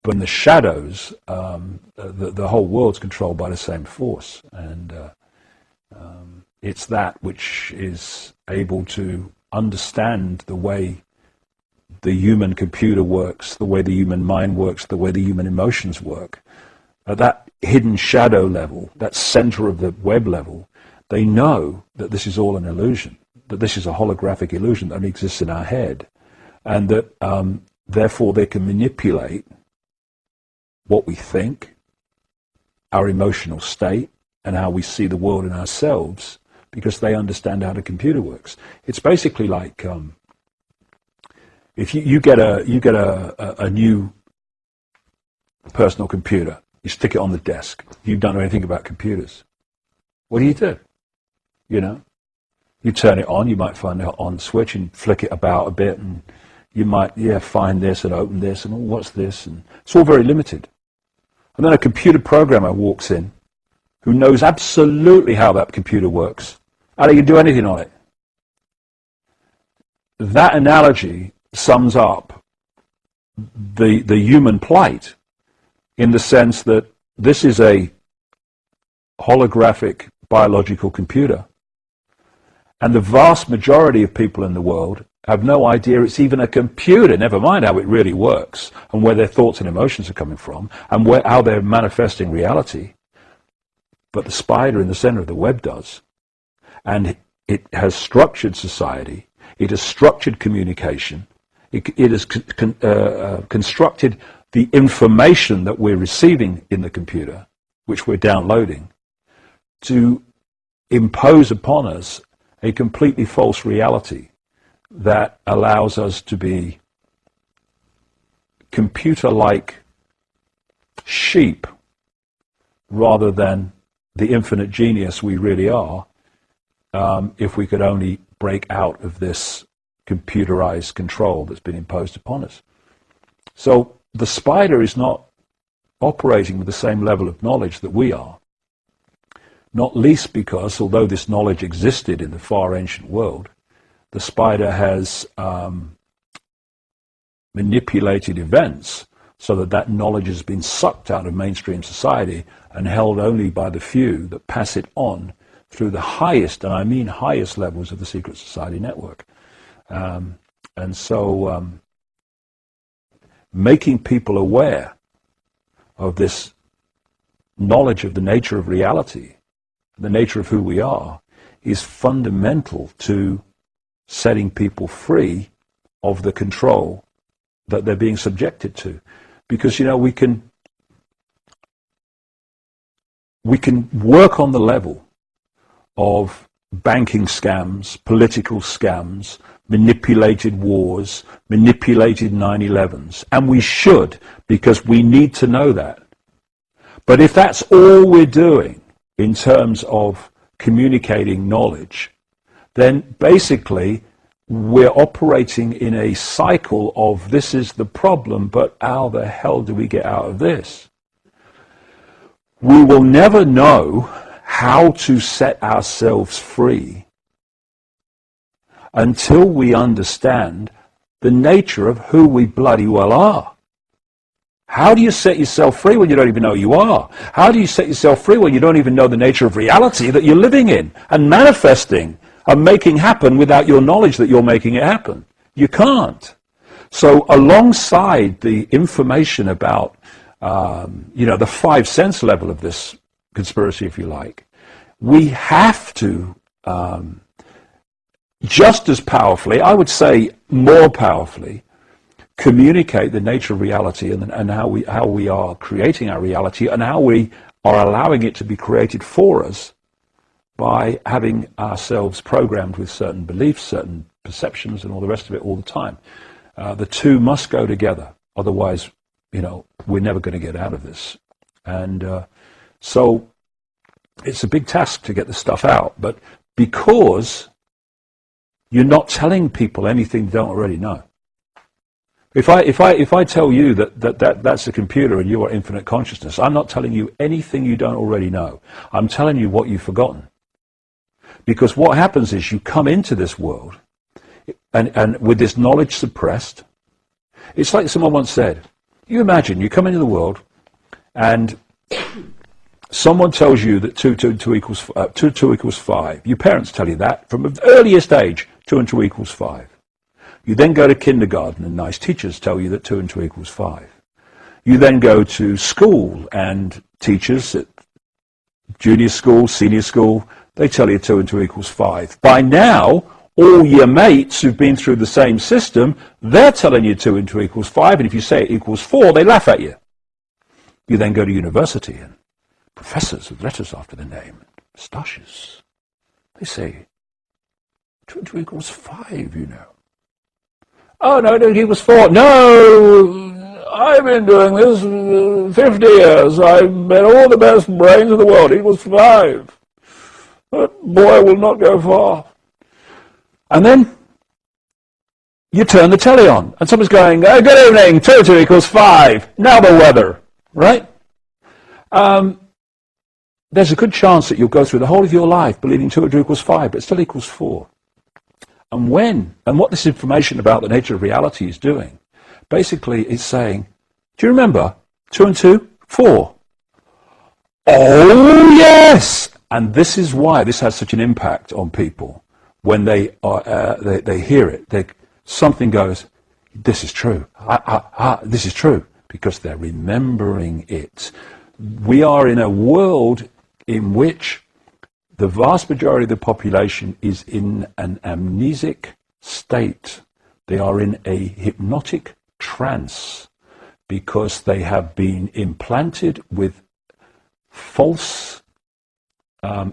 But in the shadows, the whole world's controlled by the same force. And it's that which is able to understand the way the human computer works, the way the human mind works, the way the human emotions work. At that hidden shadow level, that center of the web level, they know that this is all an illusion, that this is a holographic illusion that only exists in our head, and that therefore they can manipulate what we think, our emotional state, and how we see the world and ourselves, because they understand how the computer works. It's basically like if you get a new personal computer, you stick it on the desk. You don't know anything about computers. What do? You know, you turn it on. You might find the on switch and flick it about a bit, and you might find this and open this and what's this, and it's all very limited. And then a computer programmer walks in who knows absolutely how that computer works, how they can do anything on it. That analogy sums up the human plight in the sense that this is a holographic biological computer. And the vast majority of people in the world have no idea it's even a computer, never mind how it really works and where their thoughts and emotions are coming from and how they're manifesting reality. But the spider in the center of the web does. And it has structured society. It has structured communication. It has constructed the information that we're receiving in the computer, which we're downloading, to impose upon us a completely false reality that allows us to be computer-like sheep rather than the infinite genius we really are, if we could only break out of this computerized control that's been imposed upon us. So the spider is not operating with the same level of knowledge that we are, not least because, although this knowledge existed in the far ancient world, the spider has manipulated events so that that knowledge has been sucked out of mainstream society and held only by the few that pass it on through the highest, and I mean highest levels of the secret society network. And so making people aware of this knowledge of the nature of reality, the nature of who we are, is fundamental to setting people free of the control that they're being subjected to. Because, you know, we can work on the level of banking scams, political scams, manipulated wars, manipulated 9/11s, and we should, because we need to know that. But if that's all we're doing in terms of communicating knowledge, then basically we're operating in a cycle of this is the problem, but how the hell do we get out of this? We will never know how to set ourselves free until we understand the nature of who we bloody well are. How do you set yourself free when you don't even know who you are? How do you set yourself free when you don't even know the nature of reality that you're living in and manifesting and making happen without your knowledge that you're making it happen? You can't. So alongside the information about, the 5 sense level of this conspiracy, if you like, we have to just as powerfully, I would say more powerfully, communicate the nature of reality and how we are creating our reality and how we are allowing it to be created for us by having ourselves programmed with certain beliefs, certain perceptions, and all the rest of it all the time. The two must go together. Otherwise, we're never going to get out of this. And so it's a big task to get the stuff out. But because you're not telling people anything they don't already know. If I tell you that's a computer and you are infinite consciousness, I'm not telling you anything you don't already know. I'm telling you what you've forgotten. Because what happens is you come into this world and with this knowledge suppressed, it's like someone once said, You imagine you come into the world and someone tells you that 2 equals 5. Your parents tell you that from the earliest age, 2 and 2 equals 5. You then go to kindergarten and nice teachers tell you that 2 and 2 equals 5. You then go to school and teachers at junior school, senior school, they tell you 2 and 2 equals 5. By now, all your mates who've been through the same system, they're telling you 2 and 2 equals 5, and if you say it equals 4, they laugh at you. You then go to university, and professors with letters after their name, moustaches, they say 2 and 2 equals 5, you know. Oh, no, it equals 4. No, I've been doing this 50 years. I've met all the best brains in the world. It equals 5. That boy will not go far. And then you turn the telly on, and someone's going, good evening, 2 and 2 equals 5. Now the weather, right? There's a good chance that you'll go through the whole of your life believing 2 and 2 equals 5, but it still equals 4. And what this information about the nature of reality is doing, basically it's saying, do you remember 2 and 2? 4. Oh, yes! And this is why this has such an impact on people. When they hear it, something goes, this is true. This is true, because they're remembering it. We are in a world in which the vast majority of the population is in an amnesic state. They are in a hypnotic trance because they have been implanted with false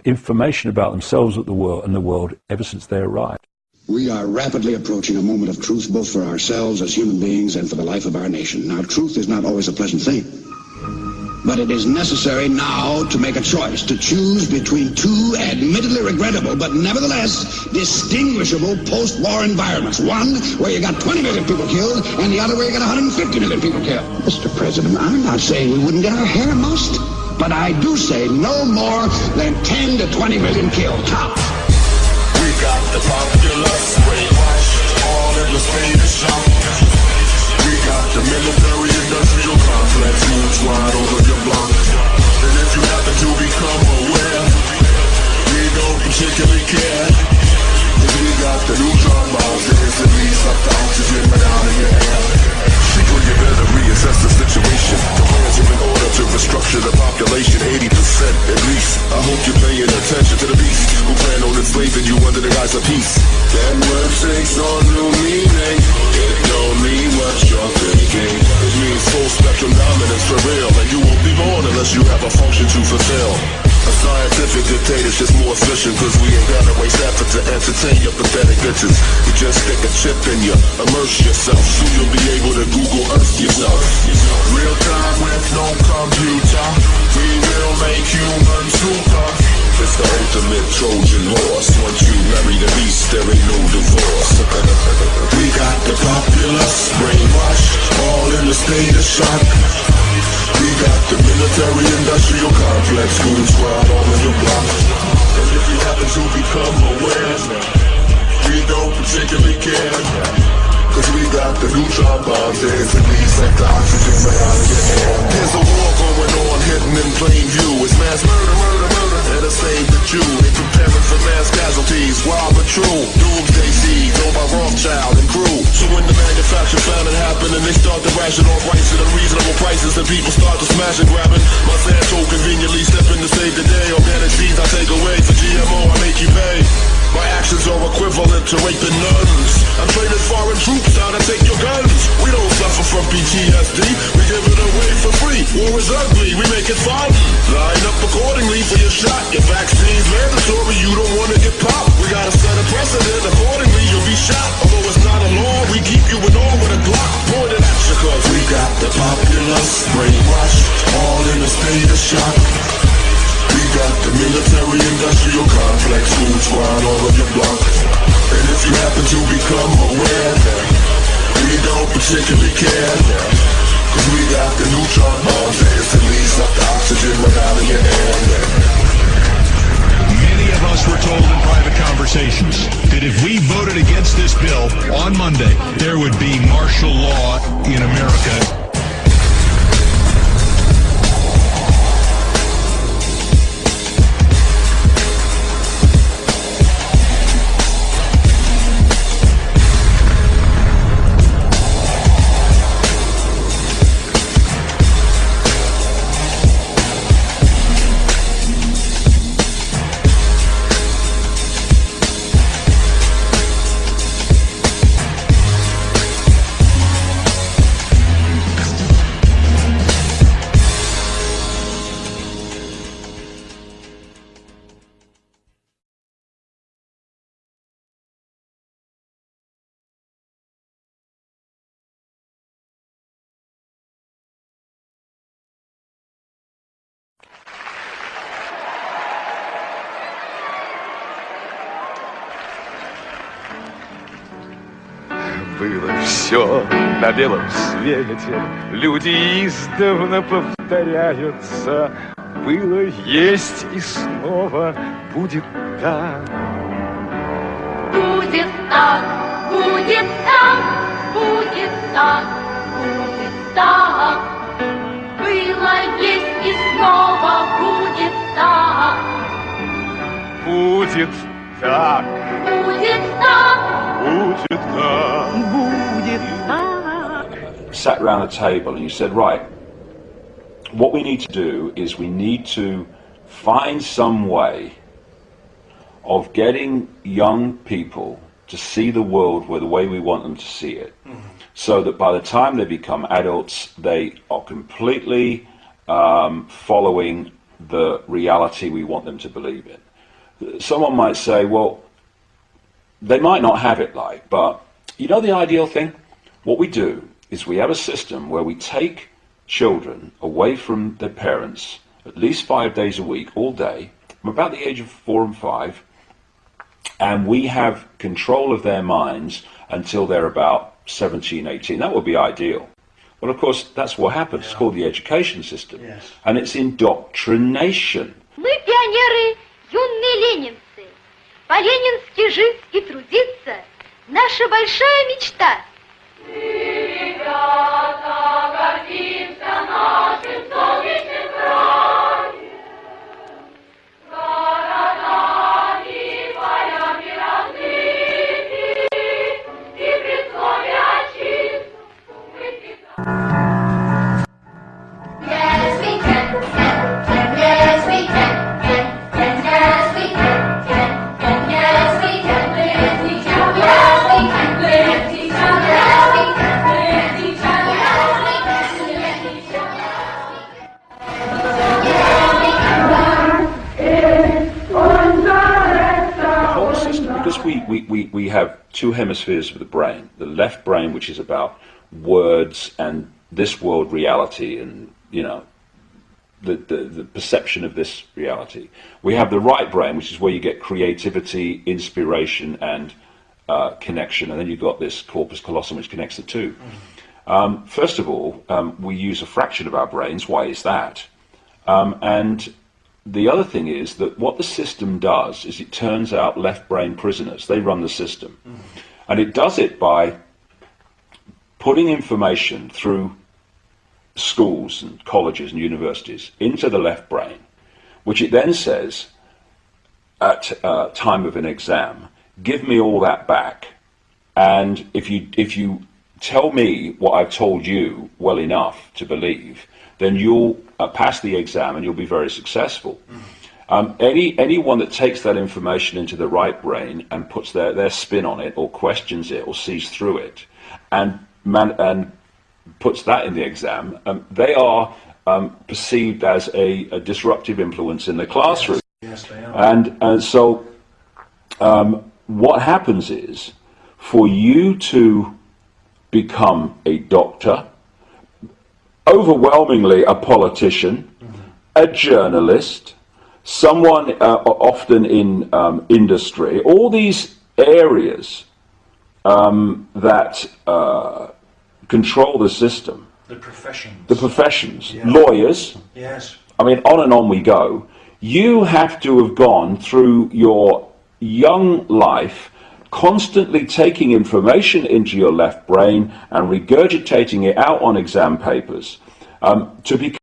information about themselves and the world ever since they arrived. We are rapidly approaching a moment of truth, both for ourselves as human beings and for the life of our nation. Now, truth is not always a pleasant thing, but it is necessary now to make a choice, to choose between two admittedly regrettable, but nevertheless distinguishable post-war environments. One where you got 20 million people killed, and the other where you got 150 million people killed. Mr. President, I'm not saying we wouldn't get our hair mussed, but I do say no more than 10 to 20 million killed, tops. We got the populace brainwashed, all in the state of shock. We got the military industrial complex moves wide over your block. And if you happen to become aware, we don't particularly care. Cause we got the neutron bombs that instantly suck the oxygen right out of your air. Secret, you better reassess the situation. The plans are in order to restructure the population, 80% at least. I hope you're paying attention to the beast who plan on enslaving you under the guise of peace. That word takes on new meaning. It don't mean what you're thinking. It means full spectrum dominance for real, and you won't be born unless you have a function to fulfill. A scientific dictatorship's more efficient, cause we ain't gotta waste effort to entertain your pathetic bitches. You just stick a chip in you, immerse yourself, soon you'll be able to Google Earth yourself. Real time with no computer, we will make humans super. It's the ultimate Trojan horse. Once you marry the beast, there ain't no divorce. We got the populace brainwashed, all in a state of shock. We got the military industrial complex, goon squad all in your block. And if you happen to become aware, we don't particularly care. Cause we got the neutron bombs, there's at least like the oxygen right out of your air. There's a war going on, hidden in plain view. It's mass murder, murder, murder, and the same the Jew. They preparing for mass casualties, wild but true. Doomsday seeds, owned by Rothschild and crew. So when the manufacturer found it happening, they start to ration off rights at unreasonable prices, and people start to smash and grab it. Monsanto conveniently stepping to save the day. Organic seeds I take away, for GMO I make you pay. My actions are equivalent to raping nuns. I'm training foreign troops how to take your guns. We don't suffer from PTSD, we give it away for free. War is ugly, we make it fun. Line up accordingly for your shot. Your vaccine's mandatory, you don't want to get popped. We gotta set a precedent, accordingly you'll be shot. Although it's not a law, we keep you in awe with a Glock pointed at you. Cause we got the populace brainwashed, all in a state of shock. We got the military industrial complex, goon squad all of your block. And if you happen to become aware, we don't particularly care. Cause we got the neutron bombs that instantly suck the oxygen right out of your air. Many of us were told in private conversations that if we voted against this bill on Monday, there would be martial law in America. было все на белом свете. Люди издавна повторяются. Было, есть и снова будет так. Будет так, будет так, будет так, будет так. Было, есть и снова будет так. Будет так. Будет так. Будет так. Будет так. Sat around a table and you said, right, what we need to do is we need to find some way of getting young people to see the world the way we want them to see it, so that by the time they become adults, they are completely following the reality we want them to believe in. Someone might say, well, they might not have it like, but you know the ideal thing? What we do is we have a system where we take children away from their parents at least 5 days a week, all day, from about the age of 4 and 5, and we have control of their minds until they're about 17, 18. That would be ideal. Well, of course, that's what happens. It's called the education system. Yes. And it's indoctrination. Мы пионеры, юные ленинцы. По-ленински жить и трудиться – наша большая мечта. Ребята, гордимся нашим солнечным краем. Городами, полями разбиты, и при слове отчизну мы всегда. Yes, we can, yes, we can, yes, we can, yes, we can, lift each other, yes, we can, lift each other, yes, we can, lift each other, yes, we can, lift each other, The whole system, because we have two hemispheres of the brain. The left brain, which is about words and this world reality and, you know, the perception of this reality. We have the right brain, which is where you get creativity, inspiration, and connection, and then you've got this corpus callosum, which connects the two. First of all, we use a fraction of our brains. Why is that? And the other thing is that what the system does is it turns out left brain prisoners. They run the system. And it does it by putting information through schools and colleges and universities into the left brain, which it then says at time of an exam, give me all that back, and if you tell me what I've told you well enough to believe, then you'll pass the exam and you'll be very successful. Anyone that takes that information into the right brain and puts their spin on it or questions it or sees through it and puts that in the exam, they are perceived as a disruptive influence in the classroom. Yes, they are. And so what happens is, for you to become a doctor, overwhelmingly a politician, a journalist, someone often in industry, all these areas that control the system. The professions. The professions, Yeah. lawyers, Yes. I mean, on and we go. You have to have gone through your young life constantly taking information into your left brain and regurgitating it out on exam papers to become